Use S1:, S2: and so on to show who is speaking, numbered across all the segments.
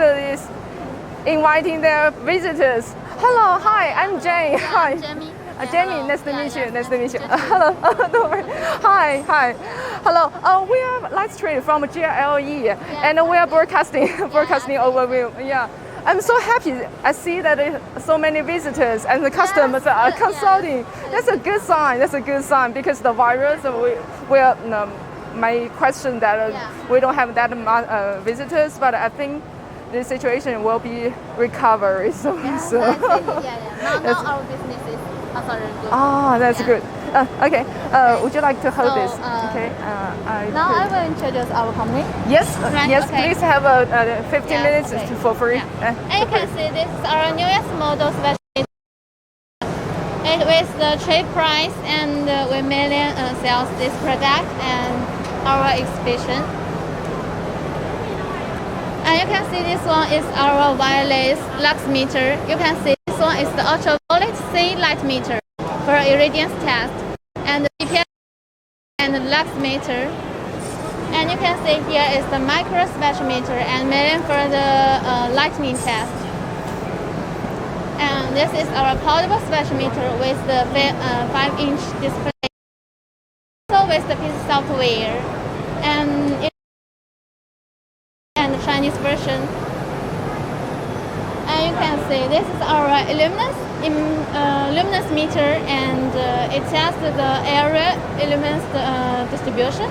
S1: is inviting their visitors. Hello, hi, I'm Jane. Hi.
S2: Jamie.
S1: Jamie, nice to meet you. Nice to meet you. Hello. Don't worry. Hi. Hello. We are Lightstrade from GILE, and we are broadcasting overview. Yeah. I'm so happy. I see that so many visitors and the customers are consulting. That's a good sign. That's a good sign because the virus. We are. My question that we don't have that much visitors, but I think the situation will be recovered soon.
S2: Now our business is also good.
S1: Ah, that's good. Okay. Would you like to hold this? Okay.
S2: Now I will introduce our company.
S1: Yes.
S2: Right,
S1: Yes.
S2: okay.
S1: Please have 15 minutes for free.
S2: And you can see this is our newest model, special. It with the cheap price and we million sales this product and our exhibition. And you can see this one is our wireless lux meter. You can see this one is the ultraviolet C light meter for irradiance test, and the BPM and the lux meter. And you can see here is the micro spectrometer and million for the lightning test. And this is our portable spectrometer with the 5-inch display. Also with the PC software and the Chinese version. And you can see this is our luminance meter, and it tests the area luminance distribution.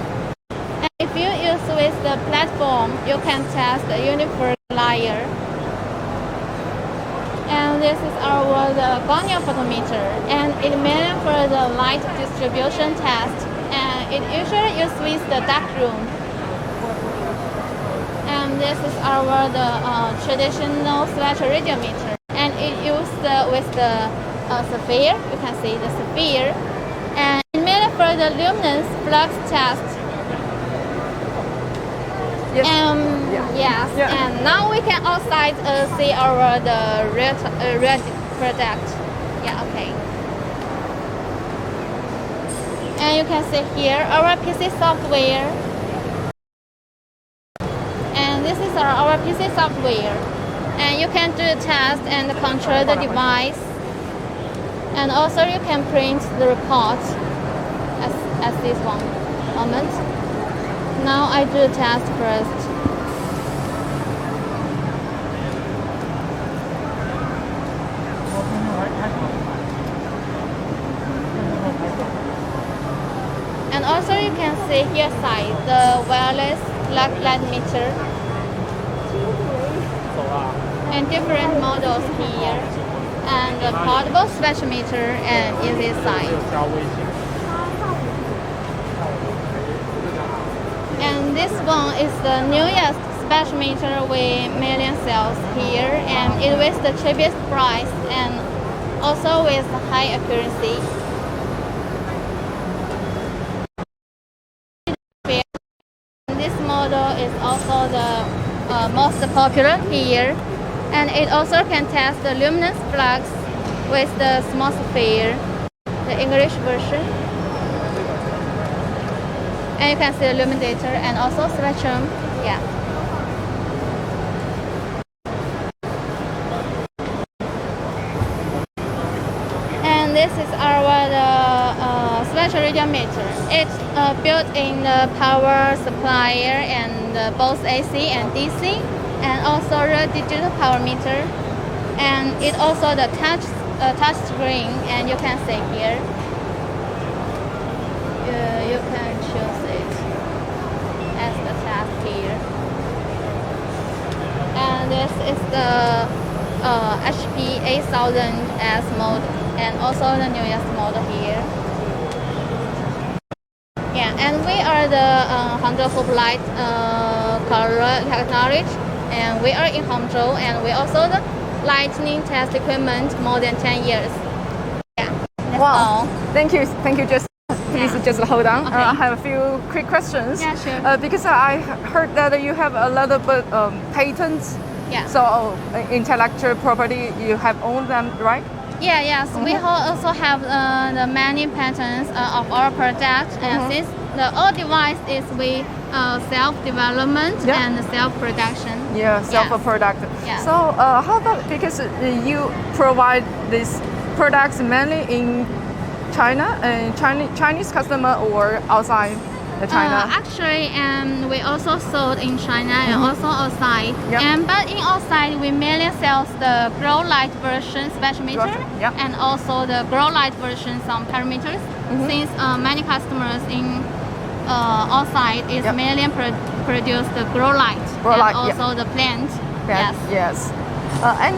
S2: And if you use with the platform, you can test the uniform layer. And this is our Goniophotometer, and it meant for the light distribution test. And it usually used with the dark room. And this is our traditional Spectrordaiometer, and it used with the sphere. You can see the sphere, and it made for the luminance flux test.
S1: Yes.
S2: Yes.
S1: Yeah.
S2: And now we can outside see our red product. Yeah. Okay. And you can see here our PC software. And this is our PC software. And you can do the test and control the device. And also you can print the report as this one moment. Now I do the test first. And also you can see here side the wireless light meter and different models here, and the portable spectrometer and in this side. And this one is the newest spectrometer with million cells here, and it with the cheapest price and also with high accuracy. This model is also the most popular here, and it also can test the luminance flux with the small sphere, the English version. And you can see the illuminator and also spectrum. Yeah. And this is our Spectrordaiometer. It's built in the power supplier and both AC and DC, and also the digital power meter. And it also the touch screen, and you can see here. You can choose it as the task here. And this is the HP 8000S mode, and also the newest model here. Yeah, and we are the Hangzhou HOPOO light color technology, and we are in Hangzhou, and we also the lightning test equipment more than 10 years. Yeah, that's all.
S1: Thank you, Please just hold on.
S2: Okay.
S1: I have a few quick questions.
S2: Yeah, sure.
S1: Because I heard that you have a lot of patents.
S2: Yeah.
S1: So intellectual property, you have owned them, right?
S2: Yeah, yes. We also have the many patents of our product, and since the all device is we self-development
S1: Yeah.
S2: and self-production.
S1: Yeah, self-product.
S2: Yes.
S1: So how about, because you provide these products mainly in China and Chinese customer or outside China?
S2: Actually, we also sold in China and also outside.
S1: Yeah.
S2: But in outside, we mainly sell the grow light version spectrometer
S1: Yeah.
S2: and also the grow light version some parameters. Since many customers in outside is
S1: Yeah.
S2: mainly produce the grow light
S1: Grow
S2: and
S1: light,
S2: also the plant.
S1: Yes.
S2: Yes.
S1: And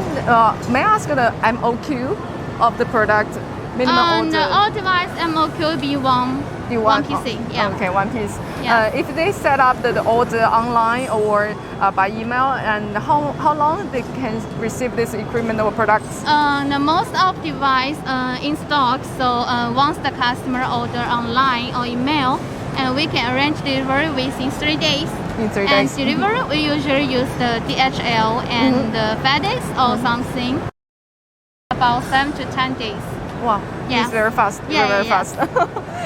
S1: may I ask the MOQ of the product? Minimum
S2: The
S1: order.
S2: all device MOQ be one PC. Yeah.
S1: Okay, one piece.
S2: Yeah.
S1: If they set up the order online or by email, and how long they can receive this equipment or products?
S2: The most of device in stock. So once the customer order online or email, and we can arrange delivery within 3 days.
S1: In 3
S2: And
S1: days.
S2: delivery, we usually use the DHL and the FedEx or something. About 7 to 10 days.
S1: Wow,
S2: Yeah.
S1: it's very fast.
S2: Yeah,
S1: very
S2: yeah,
S1: fast.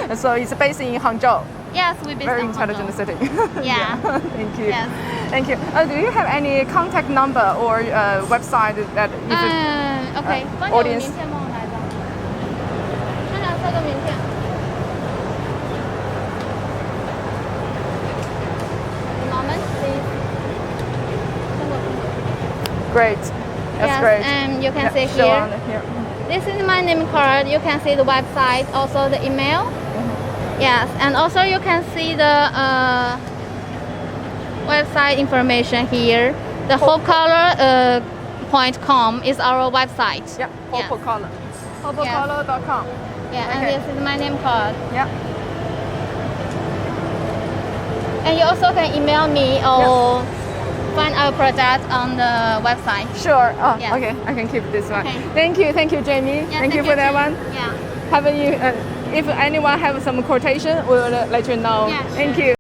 S1: And so it's based in Hangzhou.
S2: Yes, we based
S1: Very
S2: on
S1: intelligent
S2: Hangzhou.
S1: city.
S2: Yeah.
S1: Thank you.
S2: Yes.
S1: Thank you. Do you have any contact number or website that if
S2: OK，帮你
S1: audience
S2: 名片帮我来一张，看看这个名片。Moment, please.
S1: great. That's
S2: Yes,
S1: great.
S2: and you can
S1: Yeah,
S2: see
S1: show
S2: here.
S1: on here.
S2: This is my name card. You can see the website, also the email. Yes, and also you can see the website information here. The HOPOOCOLOR.com is our website.
S1: Yeah,
S2: Yes.
S1: HOPOOCOLOR. HOPOOCOLOR.com.
S2: Yeah, and
S1: Okay.
S2: this is my name card.
S1: Yeah.
S2: And you also can email me or find our product on the website.
S1: Sure. Oh,
S2: Yes.
S1: okay. I can keep this one.
S2: Okay.
S1: Thank you, Jamie.
S2: Yeah,
S1: thank you for that
S2: too.
S1: one.
S2: Yeah.
S1: Have you? If anyone have some quotation, we'll let you know.
S2: Yeah, sure.
S1: Thank you.